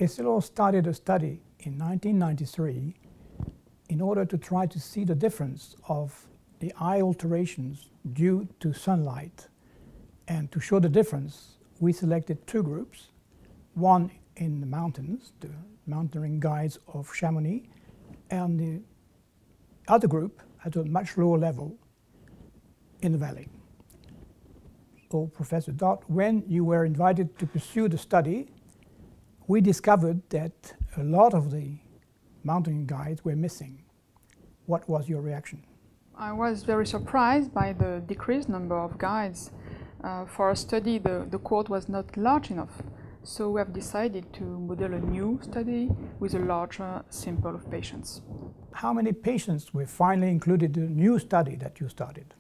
Essilor started a study in 1993 in order to try to see the difference of the eye alterations due to sunlight. And to show the difference, we selected two groups, one in the mountains, the Mountaineering Guides of Chamonix, and the other group at a much lower level in the valley. So, Professor Dott, when you were invited to pursue the study, we discovered that a lot of the mountaineering guides were missing. What was your reaction? I was very surprised by the decreased number of guides. For our study, the cohort was not large enough, so we have decided to model a new study with a larger sample of patients. How many patients were finally included in the new study that you started?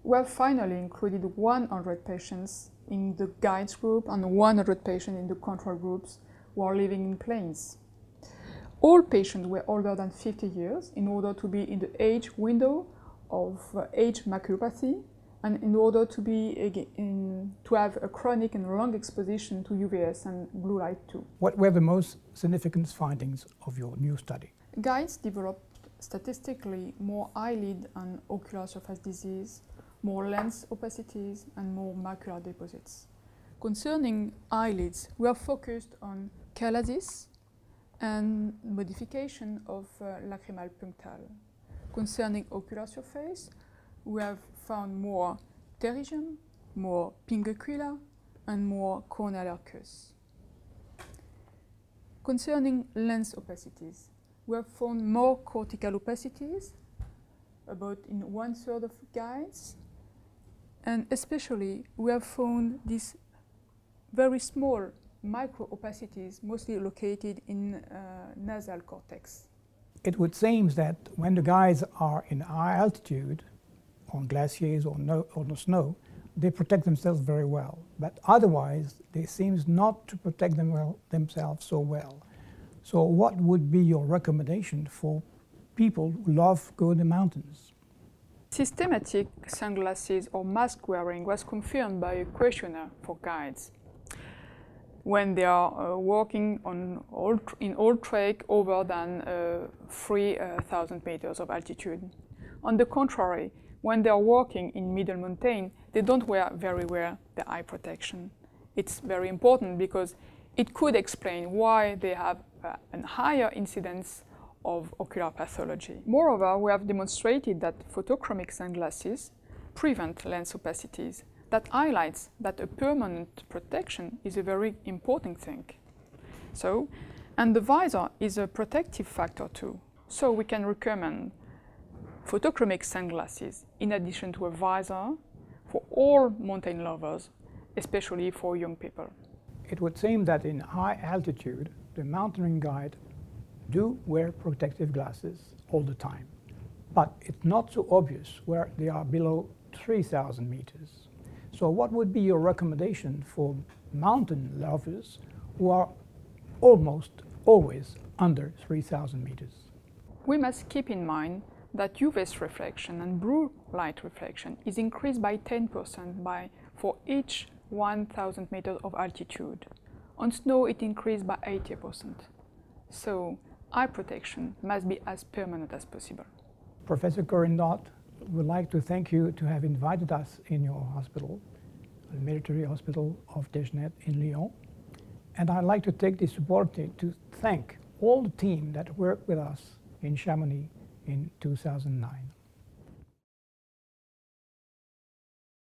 We have finally included 100 patients in the guides group and 100 patients in the control groups who are living in plains. All patients were older than 50 years in order to be in the age window of age maculopathy and in order to have a chronic and long exposition to UVS and blue light too. What were the most significant findings of your new study? Guides developed statistically more eyelid and ocular surface disease, more lens opacities and more macular deposits. Concerning eyelids, we are focused on chalasis and modification of lacrimal punctal. Concerning ocular surface, we have found more pterygium, more pinguicula, and more corneal arcus. Concerning lens opacities, we have found more cortical opacities, about in 1/3 of guides, and especially we have found these very small micro opacities, mostly located in nasal cortex. It would seem that when the guides are in high altitude, on glaciers or on the snow, they protect themselves very well. But otherwise, they seem not to protect themselves so well. So what would be your recommendation for people who love going to the mountains? Systematic sunglasses or mask wearing was confirmed by a questionnaire for guides when they are walking in all trek over than 3,000 meters of altitude. On the contrary, when they are walking in middle mountain, they don't wear very well the eye protection. It's very important because it could explain why they have a higher incidence of ocular pathology. Moreover, we have demonstrated that photochromic sunglasses prevent lens opacities. That highlights that a permanent protection is a very important thing. And the visor is a protective factor too. So we can recommend photochromic sunglasses in addition to a visor for all mountain lovers, especially for young people. It would seem that in high altitude, the mountaineering guide do wear protective glasses all the time. But it's not so obvious where they are below 3,000 meters. So what would be your recommendation for mountain lovers who are almost always under 3,000 meters? We must keep in mind that UV reflection and blue light reflection is increased by 10% for each 1,000 meters of altitude. On snow, it increased by 80%. So eye protection must be as permanent as possible. Professor Corinne Dott, would like to thank you to have invited us in your hospital, the military hospital of Desgenettes in Lyon. And I'd like to take this opportunity to thank all the team that worked with us in Chamonix in 2009.